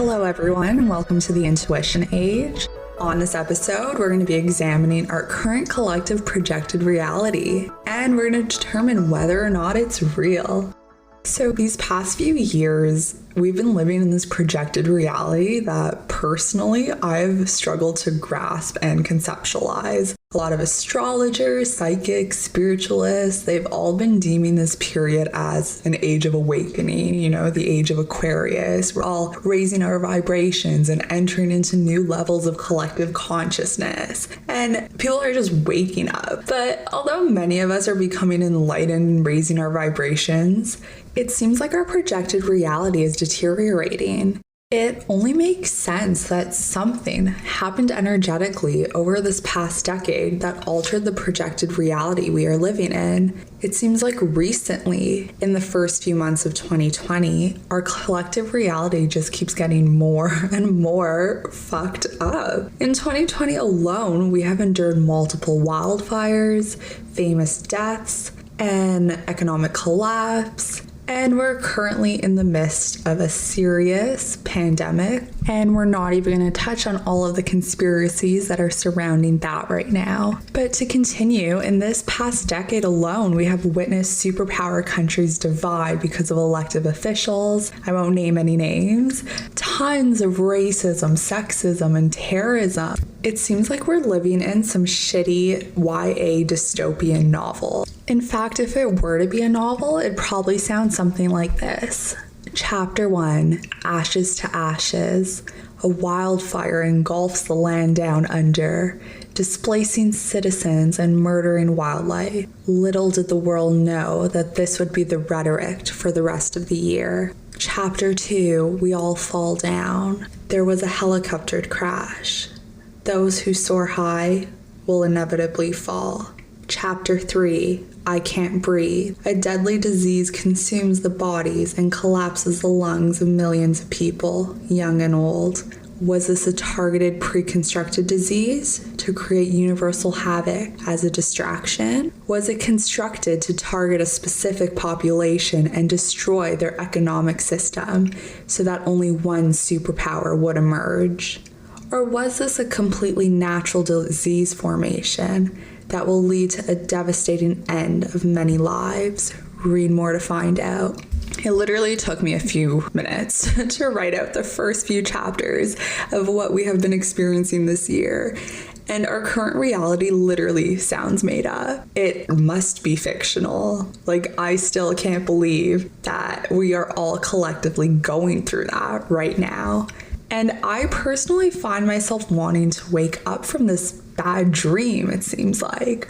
Hello everyone, and welcome to the Intuition Age. On this episode, we're going to be examining our current collective projected reality, and we're going to determine whether or not it's real. So these past few years, we've been living in this projected reality that personally I've struggled to grasp and conceptualize. A lot of astrologers, psychics, spiritualists, they've all been deeming this period as an age of awakening, the age of Aquarius. We're all raising our vibrations and entering into new levels of collective consciousness. And people are just waking up. But although many of us are becoming enlightened and raising our vibrations, it seems like our projected reality is deteriorating. It only makes sense that something happened energetically over this past decade that altered the projected reality we are living in. It seems like recently, in the first few months of 2020, our collective reality just keeps getting more and more fucked up. In 2020 alone, we have endured multiple wildfires, famous deaths, and economic collapse. And we're currently in the midst of a serious pandemic, and we're not even going to touch on all of the conspiracies that are surrounding that right now. But to continue, in this past decade alone, we have witnessed superpower countries divide because of elected officials. I won't name any names. Tons of racism, sexism, and terrorism. It seems like we're living in some shitty YA dystopian novel. In fact, if it were to be a novel, it'd probably sound something like this. Chapter 1, Ashes to Ashes. A wildfire engulfs the land down under, displacing citizens and murdering wildlife. Little did the world know that this would be the rhetoric for the rest of the year. Chapter 2, We All Fall Down. There was a helicopter crash. Those who soar high will inevitably fall. Chapter 3, I Can't Breathe. A deadly disease consumes the bodies and collapses the lungs of millions of people, young and old. Was this a targeted pre-constructed disease to create universal havoc as a distraction? Was it constructed to target a specific population and destroy their economic system so that only one superpower would emerge? Or was this a completely natural disease formation that will lead to a devastating end of many lives? Read more to find out. It literally took me a few minutes to write out the first few chapters of what we have been experiencing this year. And our current reality literally sounds made up. It must be fictional. I still can't believe that we are all collectively going through that right now. And I personally find myself wanting to wake up from this bad dream, it seems like.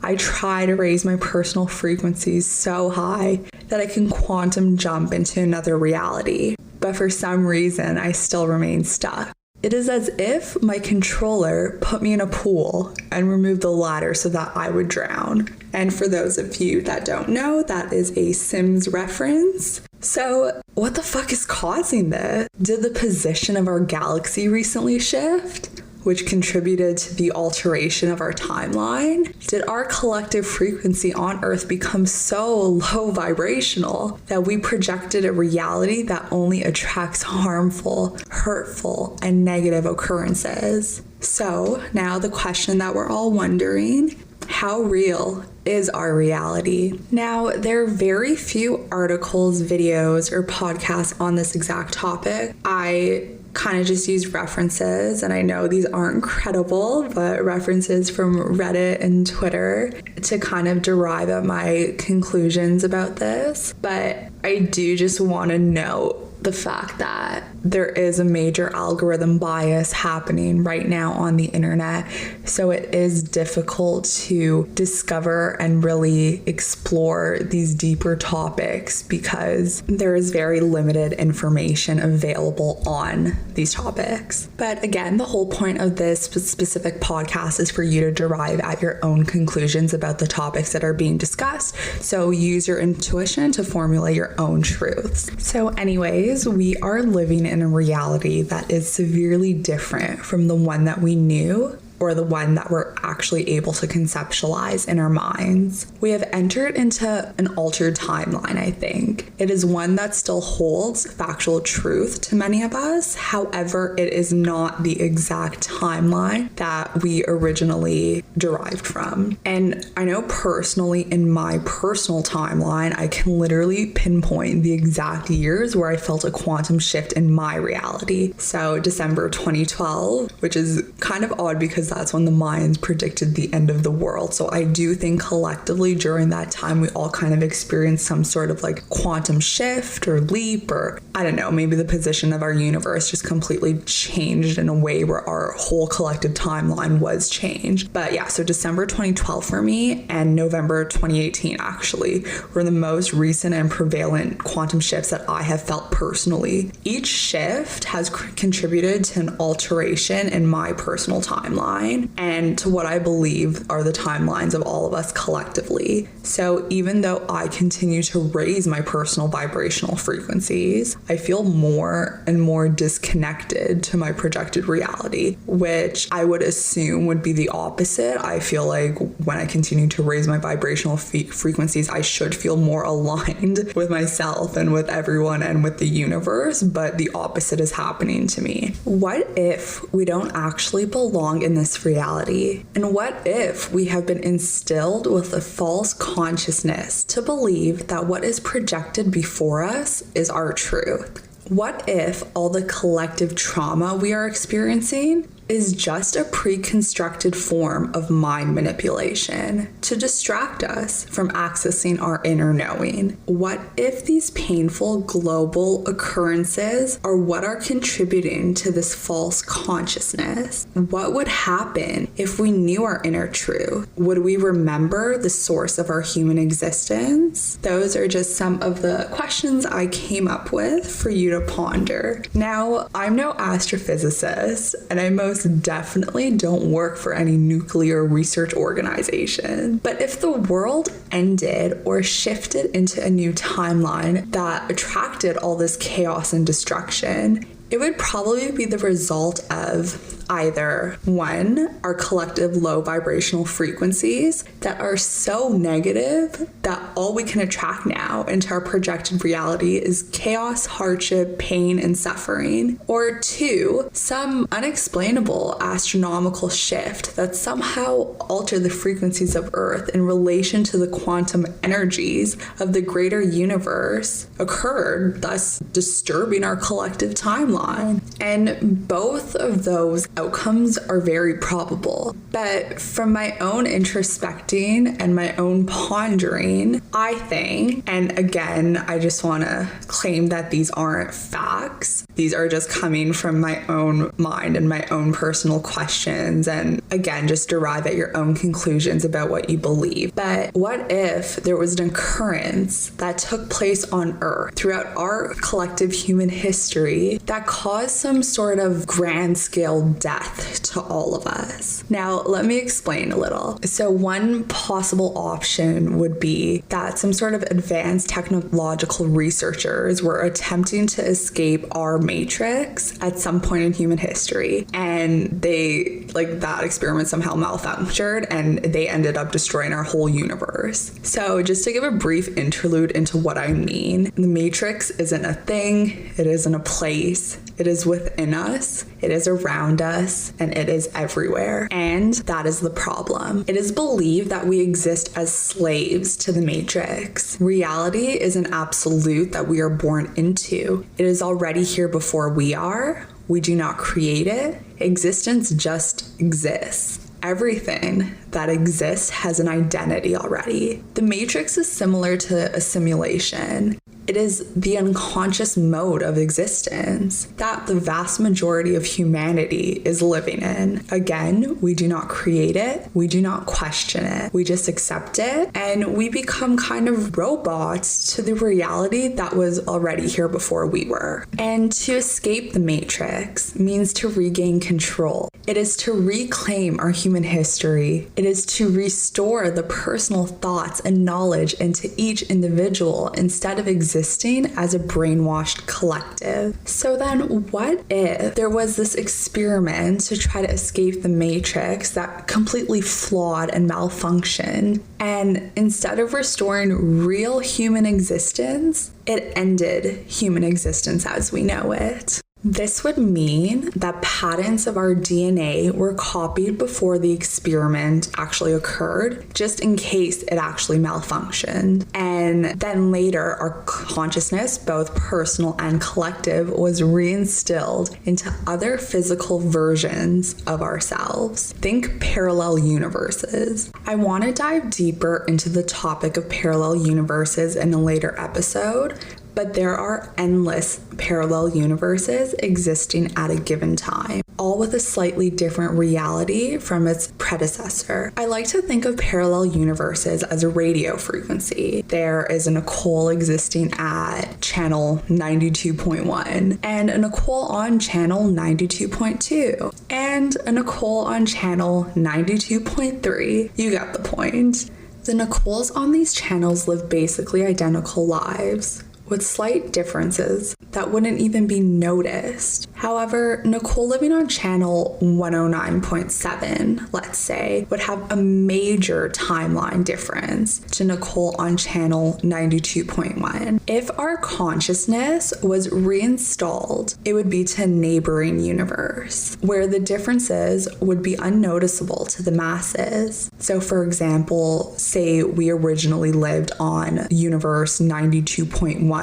I try to raise my personal frequencies so high that I can quantum jump into another reality. But for some reason, I still remain stuck. It is as if my controller put me in a pool and removed the ladder so that I would drown. And for those of you that don't know, that is a Sims reference. So, what the fuck is causing this? Did the position of our galaxy recently shift, which contributed to the alteration of our timeline? Did our collective frequency on Earth become so low vibrational that we projected a reality that only attracts harmful, hurtful, and negative occurrences? So, now the question that we're all wondering: how real is our reality? Now, there are very few articles, videos, or podcasts on this exact topic. I kind of just use references, and I know these aren't credible, but references from Reddit and Twitter to kind of derive at my conclusions about this. But I do just want to note the fact that there is a major algorithm bias happening right now on the internet. So it is difficult to discover and really explore these deeper topics because there is very limited information available on these topics. But again, the whole point of this specific podcast is for you to derive at your own conclusions about the topics that are being discussed. So use your intuition to formulate your own truths. So anyways, we are living in a reality that is severely different from the one that we knew or the one that we're actually able to conceptualize in our minds. We have entered into an altered timeline, I think. It is one that still holds factual truth to many of us. However, it is not the exact timeline that we originally derived from. And I know personally, in my personal timeline, I can literally pinpoint the exact years where I felt a quantum shift in my reality. So December 2012, which is kind of odd because that's when the Mayans predicted the end of the world. So I do think collectively during that time, we all kind of experienced some sort of like quantum shift or leap, or I don't know, maybe the position of our universe just completely changed in a way where our whole collective timeline was changed. But yeah, so December 2012 for me and November 2018 actually were the most recent and prevalent quantum shifts that I have felt personally. Each shift has contributed to an alteration in my personal timeline and to what I believe are the timelines of all of us collectively. So even though I continue to raise my personal vibrational frequencies, I feel more and more disconnected to my projected reality, which I would assume would be the opposite. I feel like when I continue to raise my vibrational frequencies, I should feel more aligned with myself and with everyone and with the universe, but the opposite is happening to me. What if we don't actually belong in this reality? And what if we have been instilled with a false consciousness to believe that what is projected before us is our truth? What if all the collective trauma we are experiencing is just a pre-constructed form of mind manipulation to distract us from accessing our inner knowing? What if these painful global occurrences are what are contributing to this false consciousness? What would happen if we knew our inner truth? Would we remember the source of our human existence? Those are just some of the questions I came up with for you to ponder. Now, I'm no astrophysicist, and I most definitely don't work for any nuclear research organization. But if the world ended or shifted into a new timeline that attracted all this chaos and destruction, it would probably be the result of either, one, our collective low vibrational frequencies that are so negative that all we can attract now into our projected reality is chaos, hardship, pain, and suffering. Or two, some unexplainable astronomical shift that somehow altered the frequencies of Earth in relation to the quantum energies of the greater universe occurred, thus disturbing our collective timeline. And both of those outcomes are very probable. But from my own introspecting and my own pondering, I think, and again, I just want to claim that these aren't facts. These are just coming from my own mind and my own personal questions. And again, just derive at your own conclusions about what you believe. But what if there was an occurrence that took place on Earth throughout our collective human history that caused some sort of grand scale death to all of us? Now, let me explain a little. So one possible option would be that some sort of advanced technological researchers were attempting to escape our matrix at some point in human history, and that experiment somehow malfunctioned and they ended up destroying our whole universe. So just to give a brief interlude into what I mean, the matrix isn't a thing, it isn't a place, it is within us, it is around us, and it is everywhere. And that is the problem. It is believed that we exist as slaves to the matrix. Reality is an absolute that we are born into. It is already here before we are. We do not create it. Existence just exists. Everything that exists has an identity already. The matrix is similar to a simulation. It is the unconscious mode of existence that the vast majority of humanity is living in. Again, we do not create it, we do not question it, we just accept it, and we become kind of robots to the reality that was already here before we were. And to escape the matrix means to regain control. It is to reclaim our human history. It is to restore the personal thoughts and knowledge into each individual instead of existing existing as a brainwashed collective. So then what if there was this experiment to try to escape the matrix that completely flawed and malfunctioned, and instead of restoring real human existence, it ended human existence as we know it? This would mean that patents of our DNA were copied before the experiment actually occurred, just in case it actually malfunctioned. And then later, our consciousness, both personal and collective, was reinstilled into other physical versions of ourselves. Think parallel universes. I want to dive deeper into the topic of parallel universes in a later episode, but there are endless parallel universes existing at a given time, all with a slightly different reality from its predecessor. I like to think of parallel universes as a radio frequency. There is a Nicole existing at channel 92.1, and a Nicole on channel 92.2, and a Nicole on channel 92.3. You got the point. The Nicoles on these channels live basically identical lives, with slight differences that wouldn't even be noticed. However, Nicole living on channel 109.7, let's say, would have a major timeline difference to Nicole on channel 92.1. If our consciousness was reinstalled, it would be to a neighboring universe, where the differences would be unnoticeable to the masses. So for example, say we originally lived on universe 92.1,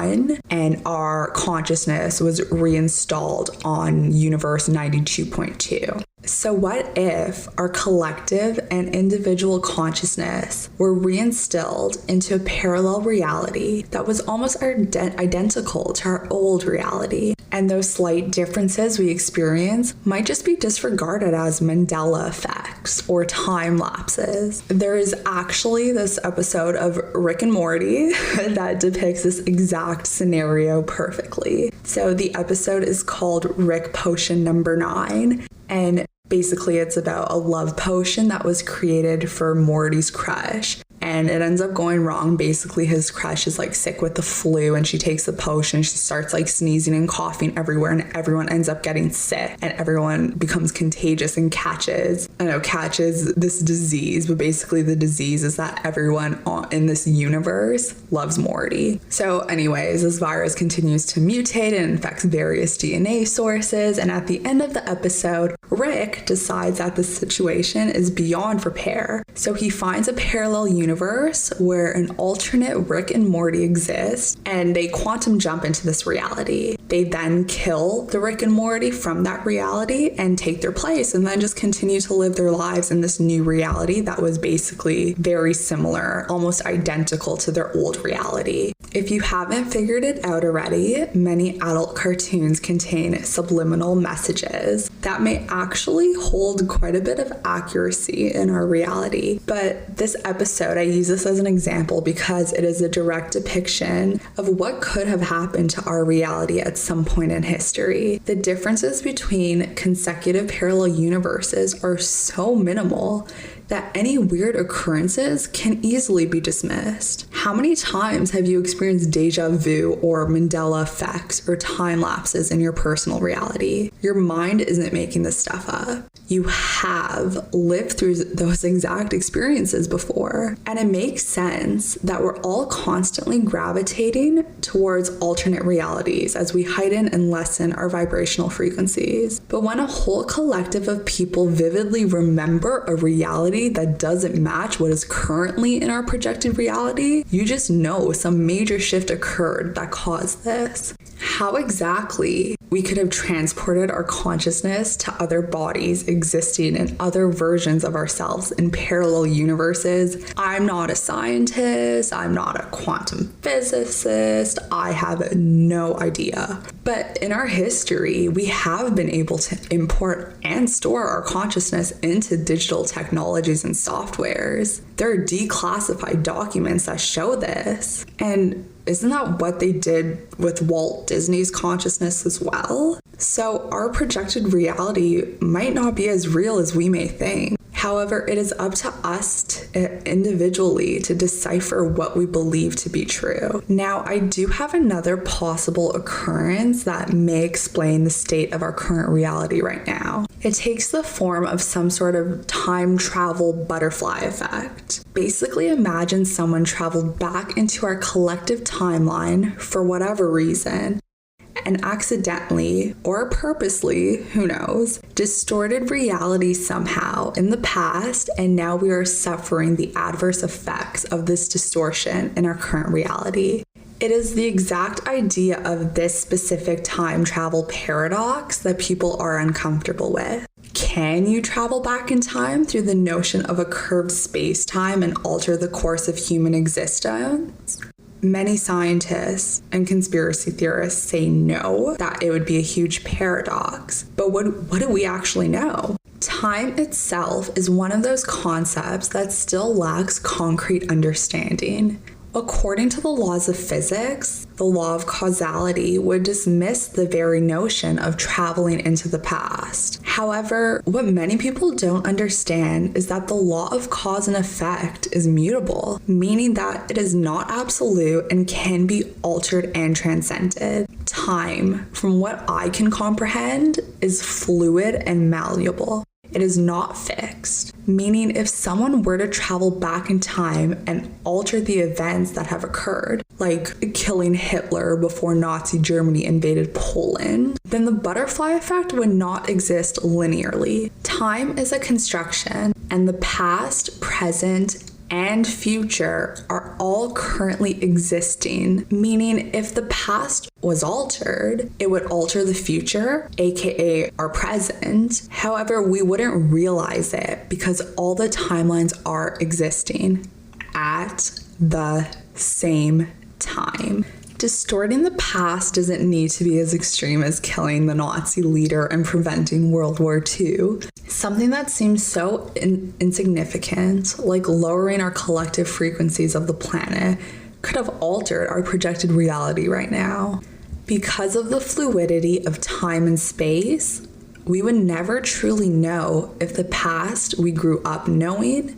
and our consciousness was reinstalled on universe 92.2. So what if our collective and individual consciousness were reinstilled into a parallel reality that was almost identical to our old reality, and those slight differences we experience might just be disregarded as Mandela effects or time lapses? There is actually this episode of Rick and Morty that depicts this exact scenario perfectly. So the episode is called Rick Potion Number 9, and basically it's about a love potion that was created for Morty's crush. And it ends up going wrong. Basically, his crush is like sick with the flu, and she takes the potion. She starts like sneezing and coughing everywhere, and everyone ends up getting sick, and everyone becomes contagious and catches this disease. But basically, the disease is that everyone in this universe loves Morty. So anyways, this virus continues to mutate and infects various DNA sources. And at the end of the episode, Rick decides that the situation is beyond repair. So he finds a parallel universe where an alternate Rick and Morty exist, and they quantum jump into this reality. They then kill the Rick and Morty from that reality and take their place, and then just continue to live their lives in this new reality that was basically very similar, almost identical to their old reality. If you haven't figured it out already, many adult cartoons contain subliminal messages that may actually hold quite a bit of accuracy in our reality. But this episode, I use this as an example because it is a direct depiction of what could have happened to our reality at some point in history. The differences between consecutive parallel universes are so minimal that any weird occurrences can easily be dismissed. How many times have you experienced deja vu or Mandela effects or time lapses in your personal reality? Your mind isn't making this stuff up. You have lived through those exact experiences before. And it makes sense that we're all constantly gravitating towards alternate realities as we heighten and lessen our vibrational frequencies. But when a whole collective of people vividly remember a reality that doesn't match what is currently in our projected reality, you just know some major shift occurred that caused this. How exactly we could have transported our consciousness to other bodies existing in other versions of ourselves in parallel universes, I'm not a scientist, I'm not a quantum physicist, I have no idea. But in our history, we have been able to import and store our consciousness into digital technologies and softwares. There are declassified documents that show this. And isn't that what they did with Walt Disney's consciousness as well? So our projected reality might not be as real as we may think. However, it is up to us individually to decipher what we believe to be true. Now, I do have another possible occurrence that may explain the state of our current reality right now. It takes the form of some sort of time travel butterfly effect. Basically, imagine someone traveled back into our collective timeline for whatever reason, and accidentally, or purposely, who knows, distorted reality somehow in the past, and now we are suffering the adverse effects of this distortion in our current reality. It is the exact idea of this specific time travel paradox that people are uncomfortable with. Can you travel back in time through the notion of a curved space-time and alter the course of human existence? Many scientists and conspiracy theorists say no, that it would be a huge paradox. But what do we actually know? Time itself is one of those concepts that still lacks concrete understanding. According to the laws of physics, the law of causality would dismiss the very notion of traveling into the past. However, what many people don't understand is that the law of cause and effect is mutable, meaning that it is not absolute and can be altered and transcended. Time, from what I can comprehend, is fluid and malleable. It is not fixed, meaning if someone were to travel back in time and alter the events that have occurred, like killing Hitler before Nazi Germany invaded Poland, then the butterfly effect would not exist linearly. Time is a construction, and the past, present, and future are all currently existing, meaning if the past was altered, it would alter the future, aka our present. However, we wouldn't realize it because all the timelines are existing at the same time. Distorting the past doesn't need to be as extreme as killing the Nazi leader and preventing World War II. Something that seems so insignificant, like lowering our collective frequencies of the planet, could have altered our projected reality right now. Because of the fluidity of time and space, we would never truly know if the past we grew up knowing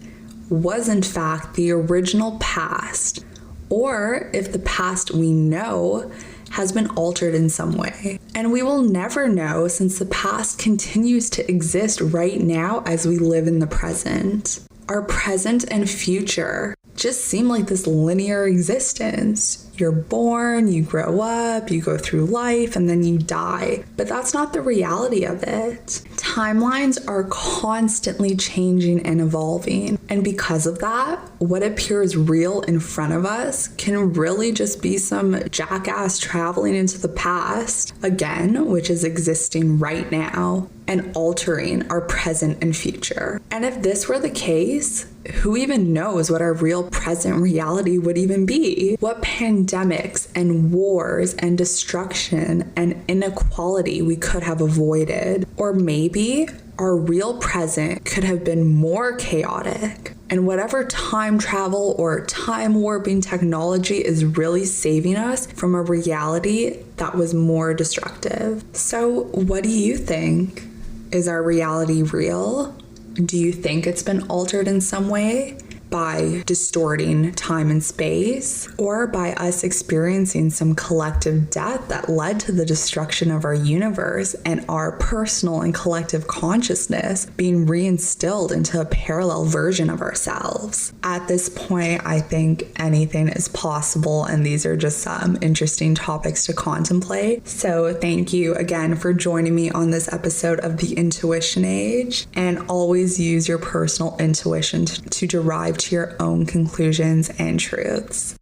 was in fact the original past, or if the past we know has been altered in some way. And we will never know since the past continues to exist right now as we live in the present. Our present and future just seem like this linear existence. You're born, you grow up, you go through life, and then you die. But that's not the reality of it. Timelines are constantly changing and evolving. And because of that, what appears real in front of us can really just be some jackass traveling into the past, again, which is existing right now, and altering our present and future. And if this were the case, who even knows what our real present reality would even be? What pandemics and wars and destruction and inequality we could have avoided? Or maybe our real present could have been more chaotic. And whatever time travel or time warping technology is really saving us from a reality that was more destructive. So what do you think? Is our reality real? Do you think it's been altered in some way by distorting time and space, or by us experiencing some collective death that led to the destruction of our universe and our personal and collective consciousness being reinstilled into a parallel version of ourselves? At this point, I think anything is possible, and these are just some interesting topics to contemplate. So thank you again for joining me on this episode of The Intuition Age, and always use your personal intuition to derive to your own conclusions and truths.